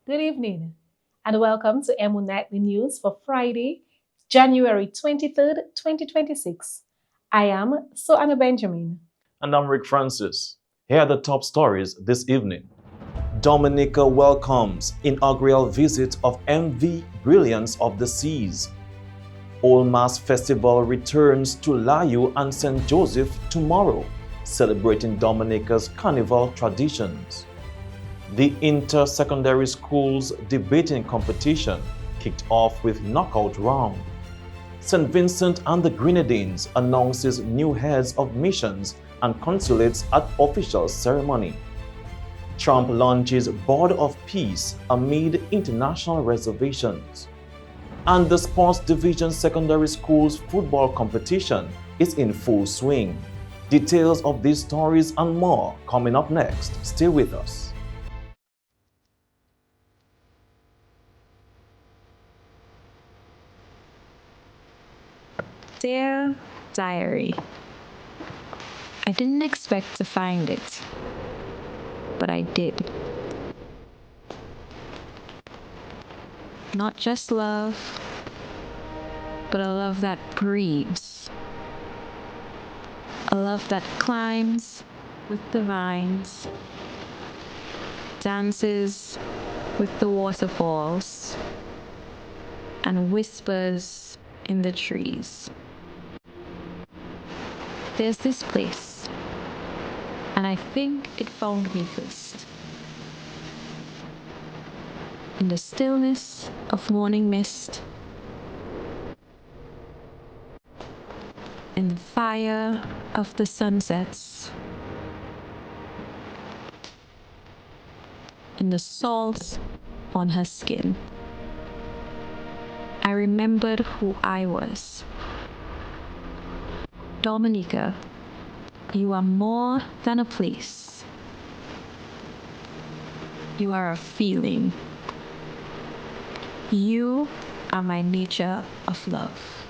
Good evening, and welcome to EMO Nightly News for Friday, January 23rd, 2026. I am Anna Benjamin. And I'm Rick Francis. Here are the top stories this evening. Dominica welcomes inaugural visit of MV Brilliance of the Seas. Old Mass Festival returns to Layu and St. Joseph tomorrow, celebrating Dominica's carnival traditions. The inter-secondary schools debating competition kicked off with knockout round. St. Vincent and the Grenadines announces new heads of missions and consulates at official ceremony. Trump launches Board of Peace amid international reservations. And the Sports Division Secondary Schools football competition is in full swing. Details of these stories and more coming up next. Stay with us. Dear Diary, I didn't expect to find it, but I did. Not just love, but a love that breathes. A love that climbs with the vines, dances with the waterfalls, and whispers in the trees. There's this place, and I think it found me first. In the stillness of morning mist, in the fire of the sunsets, in the salt on her skin, I remembered who I was. Dominica, you are more than a place. You are a feeling. You are my nature of love.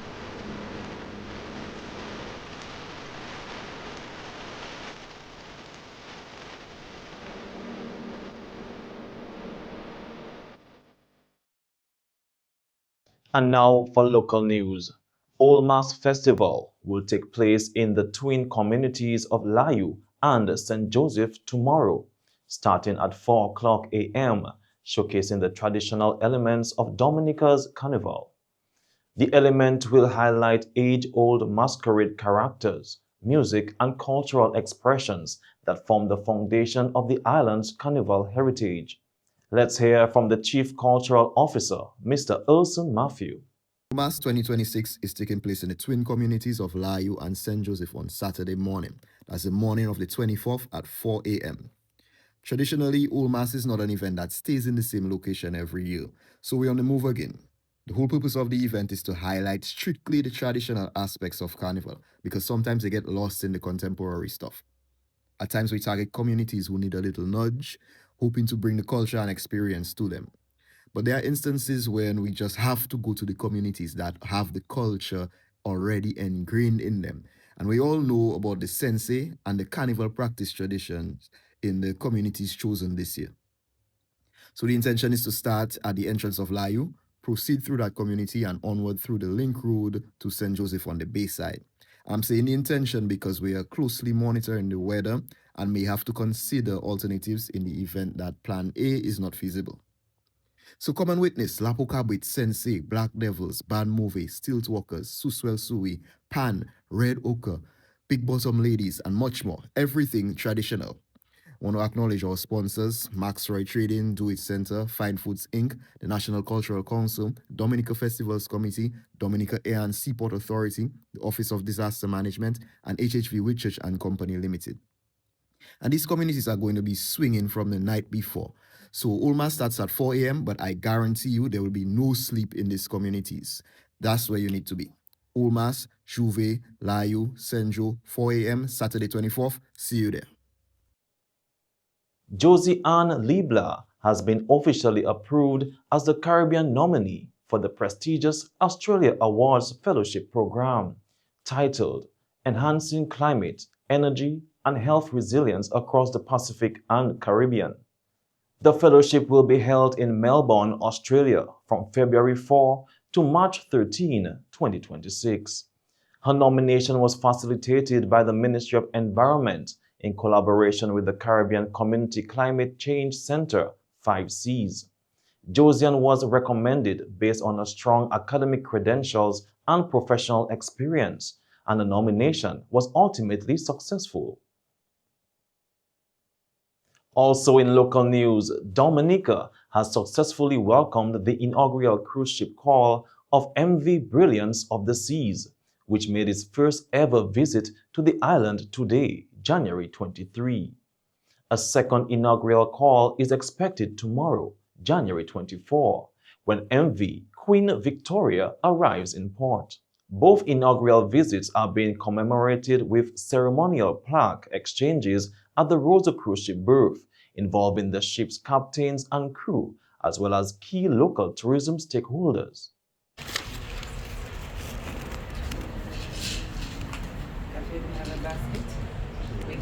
And now for local news. Old Mass Festival will take place in the twin communities of Layu and St. Joseph tomorrow, starting at 4 o'clock a.m., showcasing the traditional elements of Dominica's carnival. The element will highlight age-old masquerade characters, music, and cultural expressions that form the foundation of the island's carnival heritage. Let's hear from the Chief Cultural Officer, Mr. Urson Matthew. Mass 2026 is taking place in the twin communities of Layu and St. Joseph on Saturday morning. That's the morning of the 24th at 4 a.m. Traditionally, Old Mass is not an event that stays in the same location every year, so we're on the move again. The whole purpose of the event is to highlight strictly the traditional aspects of Carnival, because sometimes they get lost in the contemporary stuff. At times, we target communities who need a little nudge, hoping to bring the culture and experience to them. But there are instances when we just have to go to the communities that have the culture already ingrained in them. And we all know about the sensei and the carnival practice traditions in the communities chosen this year. So the intention is to start at the entrance of Layu, proceed through that community and onward through the link road to St. Joseph on the bayside. I'm saying the intention because we are closely monitoring the weather and may have to consider alternatives in the event that Plan A is not feasible. So come and witness Lapo Kabit, Sensei, Black Devils, Band Movie, Stilt Walkers, Suswell Sui, Pan, Red Ochre, Big Bottom Ladies, and much more. Everything traditional. I want to acknowledge our sponsors, Max Roy Trading, Do It Center, Fine Foods Inc., the National Cultural Council, Dominica Festivals Committee, Dominica Air and Seaport Authority, the Office of Disaster Management, and HHV Whitchurch and Company Limited. And these communities are going to be swinging from the night before. So Ulma starts at 4 a.m., but I guarantee you there will be no sleep in these communities. That's where you need to be. Ulmas, Juve, Layu, Senjo, 4 a.m., Saturday 24th. See you there. Josie Ann Libla has been officially approved as the Caribbean nominee for the prestigious Australia Awards Fellowship Program, titled Enhancing Climate, Energy, and Health Resilience Across the Pacific and Caribbean. The fellowship will be held in Melbourne, Australia from February 4 to March 13, 2026. Her nomination was facilitated by the Ministry of Environment in collaboration with the Caribbean Community Climate Change Center, 5Cs. Josiane was recommended based on her strong academic credentials and professional experience, and the nomination was ultimately successful. Also in local news, Dominica has successfully welcomed the inaugural cruise ship call of MV Brilliance of the Seas, which made its first ever visit to the island today, January 23. A second inaugural call is expected tomorrow, January 24, when MV Queen Victoria arrives in port. Both inaugural visits are being commemorated with ceremonial plaque exchanges at the Rosa cruise ship berth, involving the ship's captains and crew, as well as key local tourism stakeholders. We have a basket with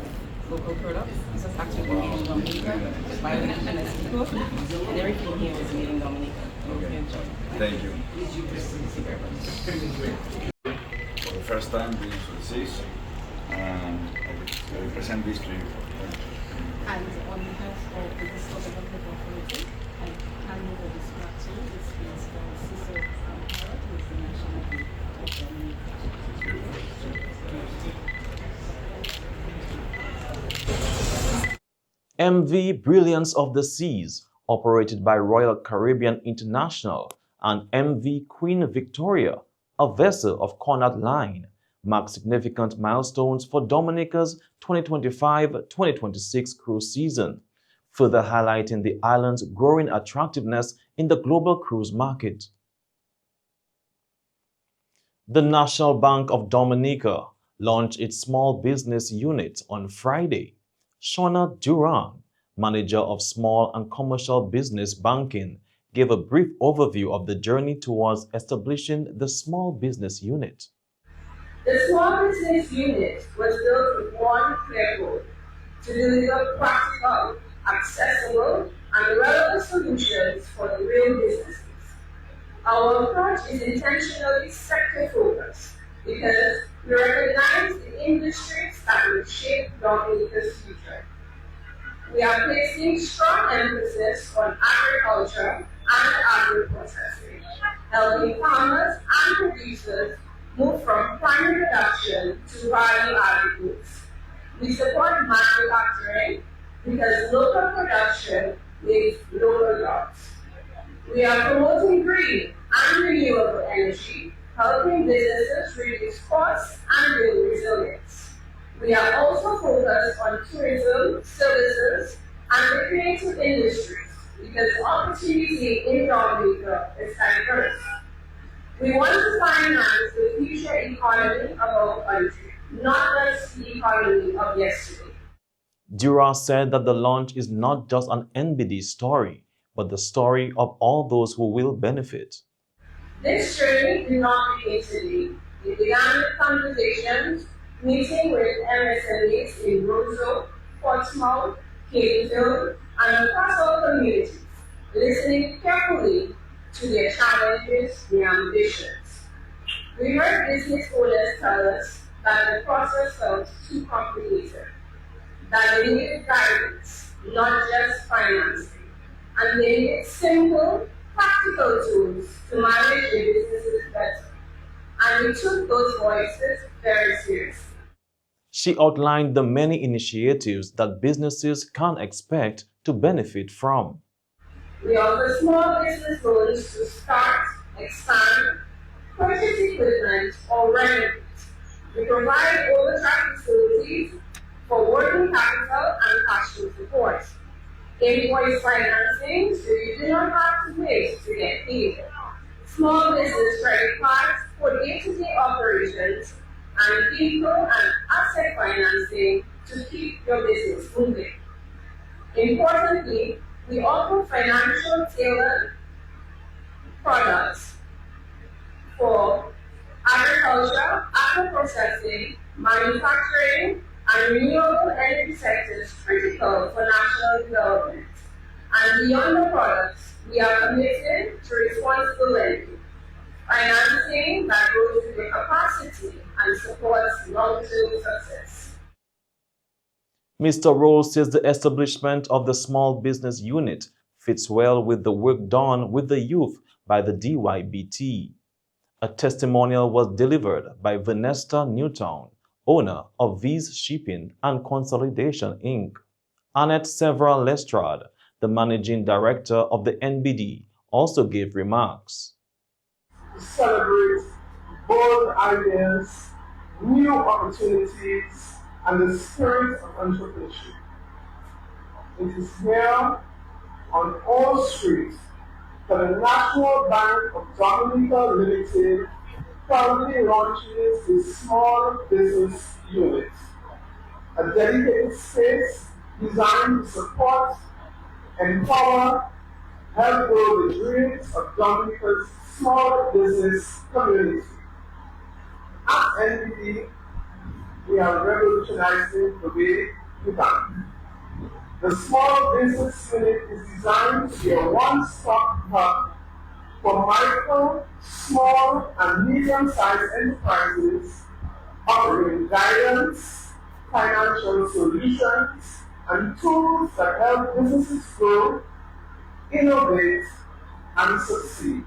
local products. This is actually made in Dominica by an Mexico, and everything here is made in Dominica. Okay. Thank you. Thank For the first time being to the seas, I will present this to you. And on behalf of the Bristol Development Authority, I hand over this back to you. This is Sister Parrot, who is the National League of Dominica. MV Brilliance of the Seas, operated by Royal Caribbean International, and MV Queen Victoria, a vessel of Connaught Line, mark significant milestones for Dominica's 2025-2026 cruise season, further highlighting the island's growing attractiveness in the global cruise market. The National Bank of Dominica launched its small business unit on Friday. Shona Duran, manager of small and commercial business banking, gave a brief overview of the journey towards establishing the small business unit. The small business unit was built with one clear goal: to deliver practical, accessible, and relevant solutions for the real businesses. Our approach is intentionally sector-focused because we recognize the industries that will shape Dominica's future. We are placing strong emphasis on agriculture and agro-processing, helping farmers and producers move from primary production to value-added goods. We support manufacturing because local production means local jobs. We are promoting green and renewable energy, helping businesses reduce costs and build resilience. We are also focused on tourism, services, and the creative industries because opportunity in Dominica is diverse. We want to finance the future economy of our country, not just the economy of yesterday. Dura said that the launch is not just an NBD story, but the story of all those who will benefit. This journey did not begin today. It began with conversations, meeting with MSMEs in Roseau, Portsmouth, Capeville, and across our communities, listening carefully to their challenges and ambitions. We heard business owners tell us that the process felt too complicated, that they needed guidance, not just financing, and they needed simple, practical tools to manage their businesses better. And we took those voices very seriously. She outlined the many initiatives that businesses can expect to benefit from. We offer small business loans to start, expand, purchase equipment, or renovate. We provide overdraft facilities for working capital and cash flow support. Invoice financing, so you do not have to wait to get paid. Small business credit cards for day-to-day operations, and vehicle and asset financing to keep your business moving. Importantly, we offer financial tailored products for agriculture, agro-processing, manufacturing, and renewable energy sectors critical for national development. And beyond the products, we are committed to responsible lending, financing that grows with the capacity and supports long-term success. Mr. Rose says the establishment of the small business unit fits well with the work done with the youth by the DYBT. A testimonial was delivered by Vanessa Newtown, owner of V's Shipping and Consolidation Inc. Annette Severa Lestrade, the managing director of the NBD, also gave remarks. Celebrate bold ideas, new opportunities, and the spirit of entrepreneurship. It is here on All Street that the National Bank of Dominica Limited proudly launches the Small Business Unit, a dedicated space designed to support, empower, help grow the dreams of Dominica's small business community. At NBD, we are revolutionizing the way we bank. The Small Business Unit is designed to be a one-stop hub for micro, small, and medium-sized enterprises offering guidance, financial solutions, and tools that help businesses grow, innovate, and succeed.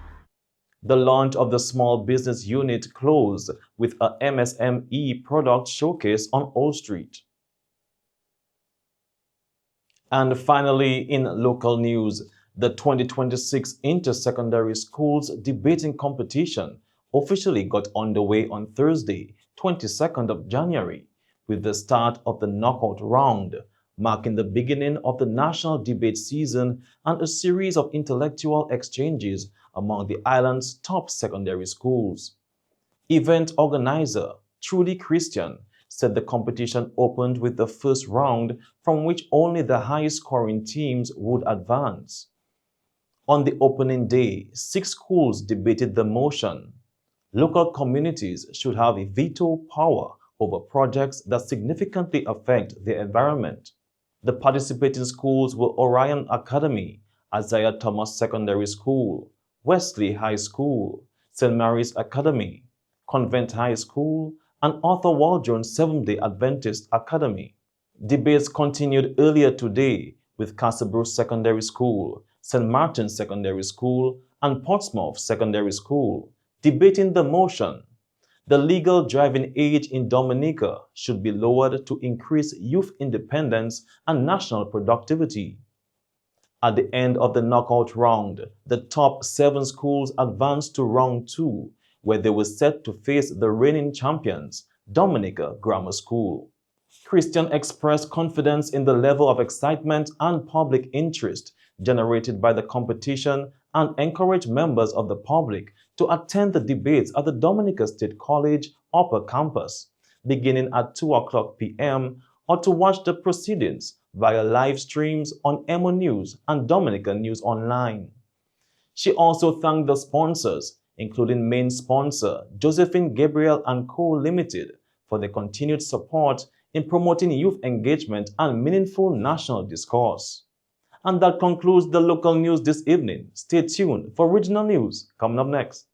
The launch of the Small Business Unit closed with a MSME product showcase on Old Street. And finally, in local news, the 2026 Inter-Secondary Schools Debating Competition officially got underway on Thursday, 22nd of January, with the start of the knockout round, marking the beginning of the national debate season and a series of intellectual exchanges among the island's top secondary schools. Event organizer Trudy Christian said the competition opened with the first round, from which only the highest scoring teams would advance. On the opening day, 6 schools debated the motion. Local communities should have a veto power over projects that significantly affect the environment. The participating schools were Orion Academy, Isaiah Thomas Secondary School, Wesley High School, St. Mary's Academy, Convent High School, and Arthur Wall-Jones Seventh-day Adventist Academy. Debates continued earlier today with Castlebrook Secondary School, St. Martin's Secondary School, and Portsmouth Secondary School, debating the motion. The legal driving age in Dominica should be lowered to increase youth independence and national productivity. At the end of the knockout round, the top 7 schools advanced to round 2, where they were set to face the reigning champions, Dominica Grammar School. Christian expressed confidence in the level of excitement and public interest generated by the competition and encouraged members of the public to attend the debates at the Dominica State College Upper Campus, beginning at 2:00 p.m., or to watch the proceedings via live streams on EmoNews and Dominica News Online. She also thanked the sponsors, including main sponsor Josephine Gabriel & Co. Limited, for their continued support in promoting youth engagement and meaningful national discourse. And that concludes the local news this evening. Stay tuned for regional news coming up next.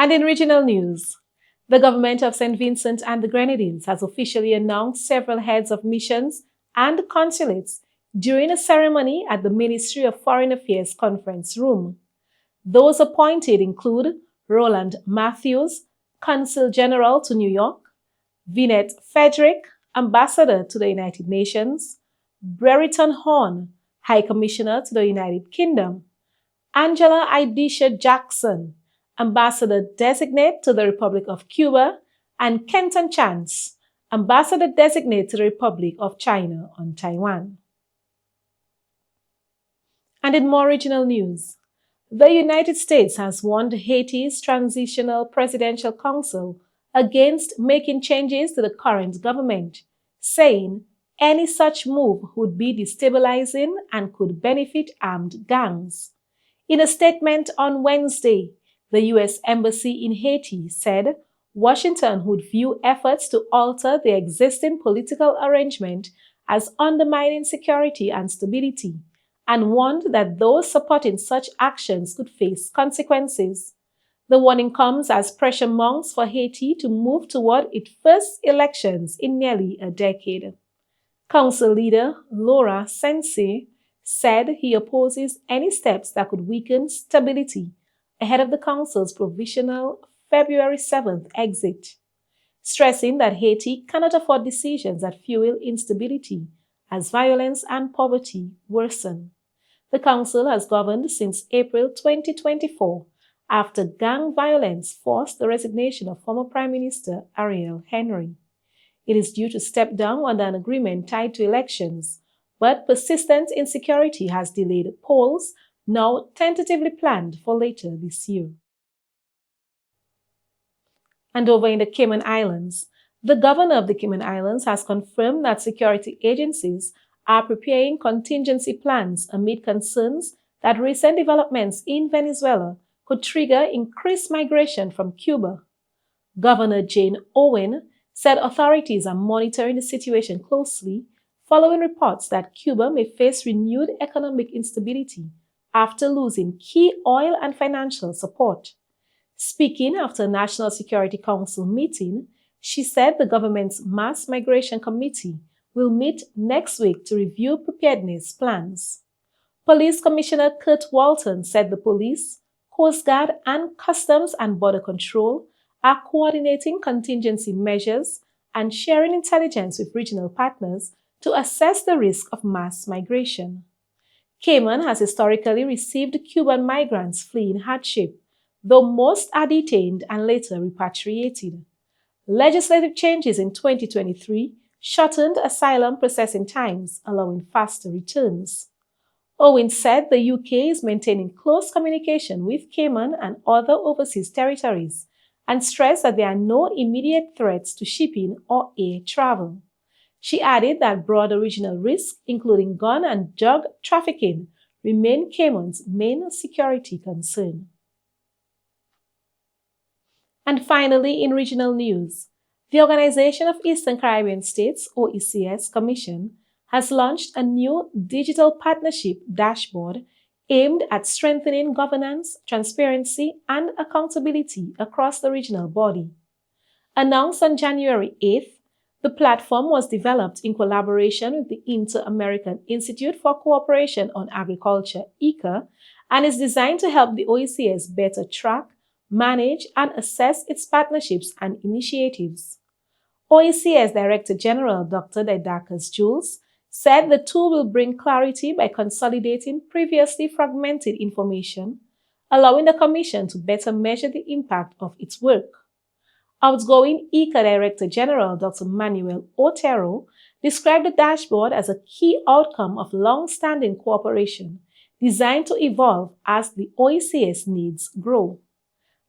And in regional news, the government of St. Vincent and the Grenadines has officially announced several heads of missions and consulates during a ceremony at the Ministry of Foreign Affairs Conference Room. Those appointed include Roland Matthews, Consul General to New York; Vinette Frederick, Ambassador to the United Nations; Brereton Horn, High Commissioner to the United Kingdom; Angela Idisha Jackson, Ambassador Designate to the Republic of Cuba; and Kenton Chance, Ambassador Designate to the Republic of China on Taiwan. And in more regional news, the United States has warned Haiti's Transitional Presidential Council against making changes to the current government, saying any such move would be destabilizing and could benefit armed gangs. In a statement on Wednesday, the U.S. Embassy in Haiti said Washington would view efforts to alter the existing political arrangement as undermining security and stability, and warned that those supporting such actions could face consequences. The warning comes as pressure mounts for Haiti to move toward its first elections in nearly a decade. Council leader Laura Sensey said he opposes any steps that could weaken stability ahead of the Council's provisional February 7th exit, stressing that Haiti cannot afford decisions that fuel instability as violence and poverty worsen. The Council has governed since April 2024 after gang violence forced the resignation of former Prime Minister Ariel Henry. It is due to step down under an agreement tied to elections, but persistent insecurity has delayed polls, now tentatively planned for later this year. And over in the Cayman Islands, the governor of the Cayman Islands has confirmed that security agencies are preparing contingency plans amid concerns that recent developments in Venezuela could trigger increased migration from Cuba. Governor Jane Owen said authorities are monitoring the situation closely following reports that Cuba may face renewed economic instability after losing key oil and financial support. Speaking after a National Security Council meeting, she said the government's Mass Migration Committee will meet next week to review preparedness plans. Police Commissioner Kurt Walton said the police, Coast Guard, and Customs and Border Control are coordinating contingency measures and sharing intelligence with regional partners to assess the risk of mass migration. Cayman has historically received Cuban migrants fleeing hardship, though most are detained and later repatriated. Legislative changes in 2023 shortened asylum processing times, allowing faster returns. Owen said the UK is maintaining close communication with Cayman and other overseas territories and stressed that there are no immediate threats to shipping or air travel. She added that broader regional risks, including gun and drug trafficking, remain Cayman's main security concern. And finally, in regional news, the Organization of Eastern Caribbean States, OECS Commission, has launched a new digital partnership dashboard aimed at strengthening governance, transparency, and accountability across the regional body. Announced on January 8th, the platform was developed in collaboration with the Inter-American Institute for Cooperation on Agriculture, ICA, and is designed to help the OECS better track, manage, and assess its partnerships and initiatives. OECS Director General Dr. Didakas Jules said the tool will bring clarity by consolidating previously fragmented information, allowing the Commission to better measure the impact of its work. Outgoing ICA Director General Dr. Manuel Otero described the dashboard as a key outcome of long-standing cooperation designed to evolve as the OECS needs grow.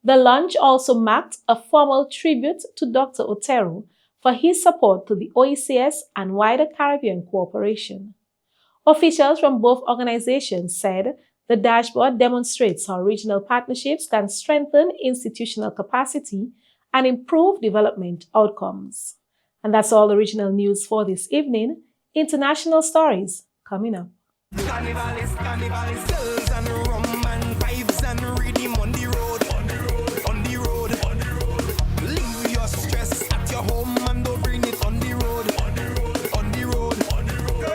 The launch also marked a formal tribute to Dr. Otero for his support to the OECS and wider Caribbean cooperation. Officials from both organizations said the dashboard demonstrates how regional partnerships can strengthen institutional capacity and improve development outcomes. And that's all the regional news for this evening. International stories coming up. Carnivalist, girls and rum and vibes and rhythm on the road, on the road. Leave your stress at your home and don't bring it on the road, on the road.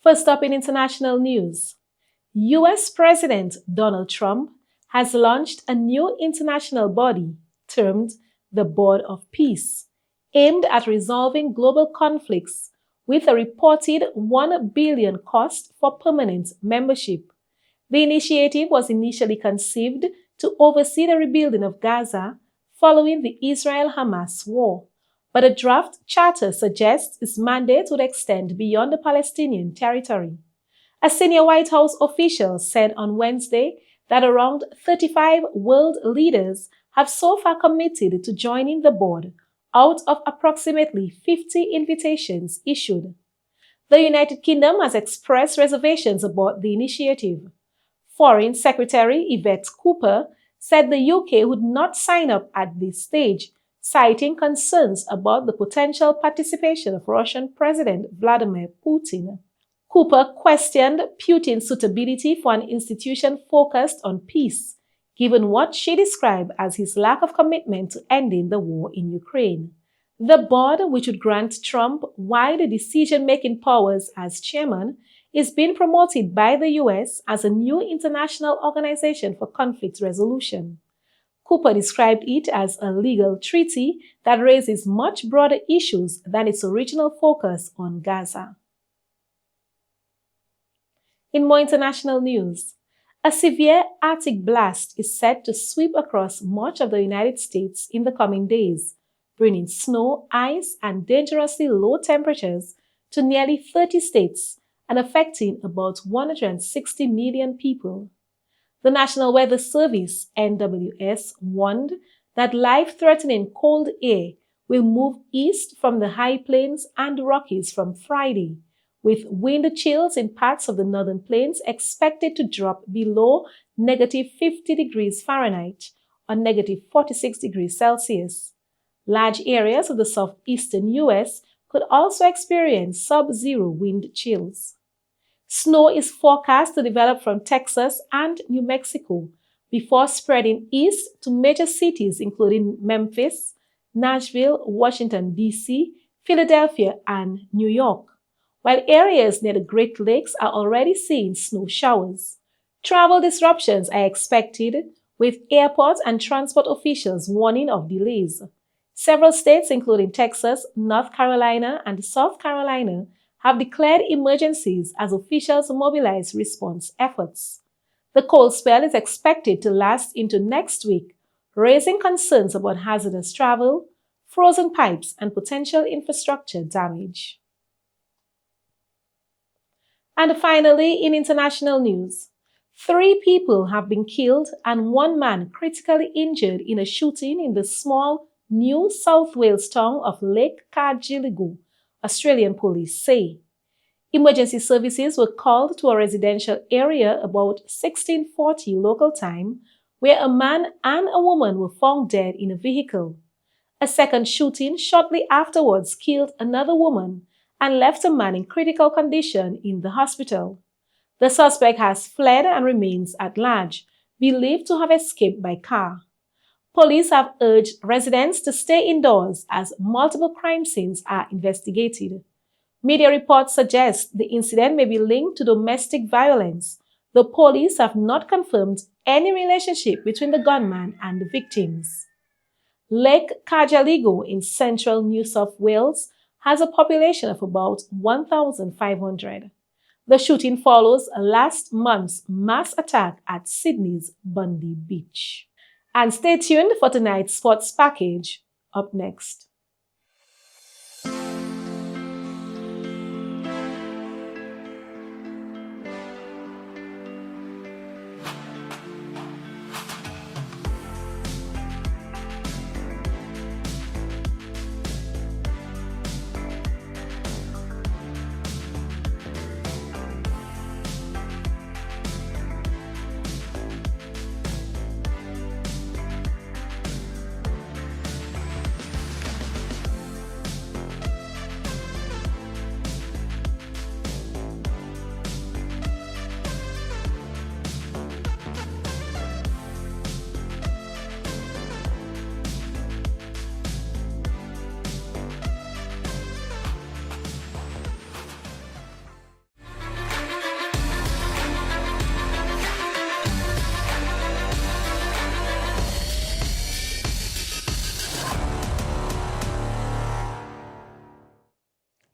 First up in international news, US President Donald Trump has launched a new international body termed the Board of Peace, aimed at resolving global conflicts with a reported $1 billion cost for permanent membership. The initiative was initially conceived to oversee the rebuilding of Gaza following the Israel-Hamas war, but a draft charter suggests its mandate would extend beyond the Palestinian territory. A senior White House official said on Wednesday that around 35 world leaders have so far committed to joining the board out of approximately 50 invitations issued. The United Kingdom has expressed reservations about the initiative. Foreign Secretary Yvette Cooper said the UK would not sign up at this stage, citing concerns about the potential participation of Russian President Vladimir Putin. Cooper questioned Putin's suitability for an institution focused on peace, given what she described as his lack of commitment to ending the war in Ukraine. The board, which would grant Trump wide decision-making powers as chairman, is being promoted by the US as a new international organization for conflict resolution. Cooper described it as a legal treaty that raises much broader issues than its original focus on Gaza. In more international news, a severe Arctic blast is set to sweep across much of the United States in the coming days, bringing snow, ice, and dangerously low temperatures to nearly 30 states and affecting about 160 million people. The National Weather Service, NWS, warned that life-threatening cold air will move east from the high plains and Rockies from Friday, with wind chills in parts of the northern plains expected to drop below negative 50 degrees Fahrenheit or negative 46 degrees Celsius. Large areas of the southeastern U.S. could also experience sub-zero wind chills. Snow is forecast to develop from Texas and New Mexico before spreading east to major cities including Memphis, Nashville, Washington, D.C., Philadelphia, and New York, while areas near the Great Lakes are already seeing snow showers. Travel disruptions are expected, with airport and transport officials warning of delays. Several states, including Texas, North Carolina, and South Carolina, have declared emergencies as officials mobilize response efforts. The cold spell is expected to last into next week, raising concerns about hazardous travel, frozen pipes, and potential infrastructure damage. And finally, in international news, 3 people have been killed and 1 man critically injured in a shooting in the small New South Wales town of Lake Cargilligo, Australian police say. Emergency services were called to a residential area about 1640 local time, where a man and a woman were found dead in a vehicle. A second shooting shortly afterwards killed another woman and left a man in critical condition in the hospital. The suspect has fled and remains at large, believed to have escaped by car. Police have urged residents to stay indoors as multiple crime scenes are investigated. Media reports suggest the incident may be linked to domestic violence, though police have not confirmed any relationship between the gunman and the victims. Lake Cargilligo in central New South Wales has a population of about 1,500. The shooting follows last month's mass attack at Sydney's Bundy Beach. And stay tuned for tonight's sports package up next.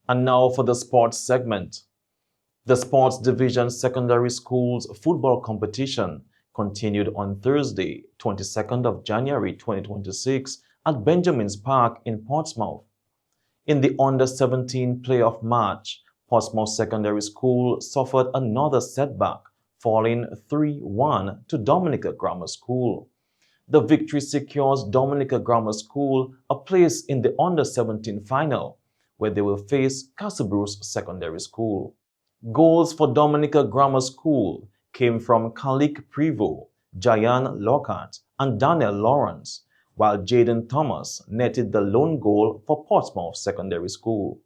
And now for the sports segment. The Sports Division Secondary Schools football competition continued on Thursday, 22nd of January 2026 at Benjamin's Park in Portsmouth. In the Under-17 playoff match, Portsmouth Secondary School suffered another setback, falling 3-1 to Dominica Grammar School. The victory secures Dominica Grammar School a place in the Under-17 final, where they will face Castlebruce Secondary School. Goals for Dominica Grammar School came from Khalik Prevost, Jayan Lockhart, and Daniel Lawrence, while Jaden Thomas netted the lone goal for Portsmouth Secondary School.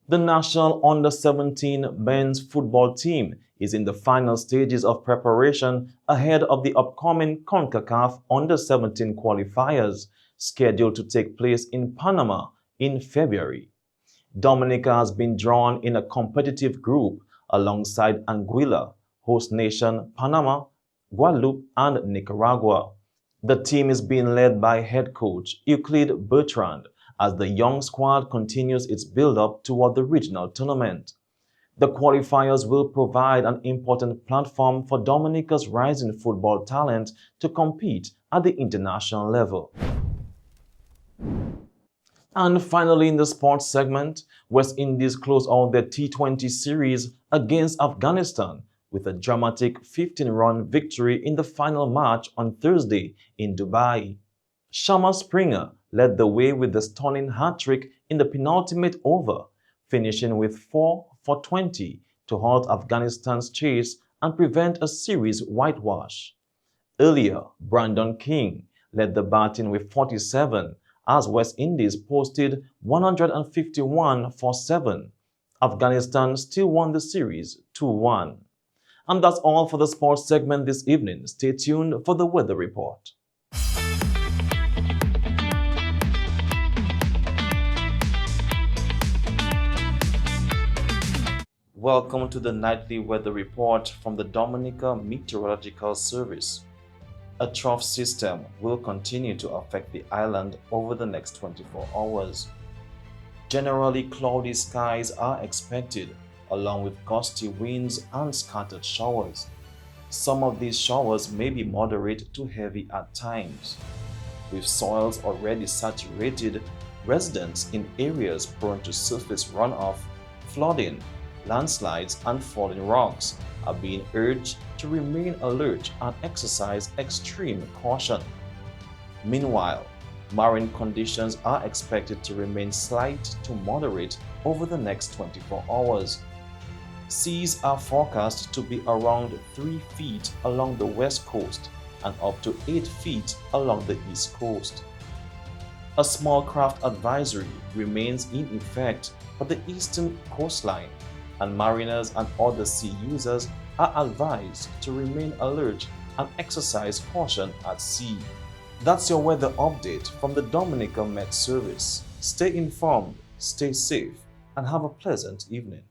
The national Under-17 men's football team is in the final stages of preparation ahead of the upcoming CONCACAF Under-17 qualifiers scheduled to take place in Panama in February. Dominica has been drawn in a competitive group alongside Anguilla, host nation Panama, Guadeloupe, and Nicaragua. The team is being led by head coach Euclid Bertrand as the young squad continues its build-up toward the regional tournament. The qualifiers will provide an important platform for Dominica's rising football talent to compete at the international level. And finally, in the sports segment, West Indies closed out their T20 series against Afghanistan with a dramatic 15-run victory in the final match on Thursday in Dubai. Shama Springer led the way with the stunning hat-trick in the penultimate over, finishing with 4 for 20 to halt Afghanistan's chase and prevent a series whitewash. Earlier, Brandon King led the batting with 47 as West Indies posted 151 for 7. Afghanistan still won the series 2-1. And that's all for the sports segment this evening. Stay tuned for the weather report. Welcome to the nightly weather report from the Dominica Meteorological Service. A trough system will continue to affect the island over the next 24 hours. Generally cloudy skies are expected, along with gusty winds and scattered showers. Some of these showers may be moderate to heavy at times. With soils already saturated, residents in areas prone to surface runoff, flooding, landslides, and falling rocks are being urged to remain alert and exercise extreme caution. Meanwhile, marine conditions are expected to remain slight to moderate over the next 24 hours. Seas are forecast to be around 3 feet along the west coast and up to 8 feet along the east coast. A small craft advisory remains in effect for the eastern coastline, and mariners and other sea users are advised to remain alert and exercise caution at sea. That's your weather update from the Dominica Met Service. Stay informed, stay safe, and have a pleasant evening.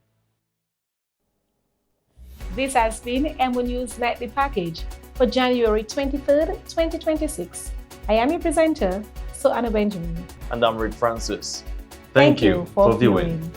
This has been EmoNews Nightly Package for January 23rd, 2026. I am your presenter, Soana Benjamin. And I'm Rick Francis. Thank you for viewing.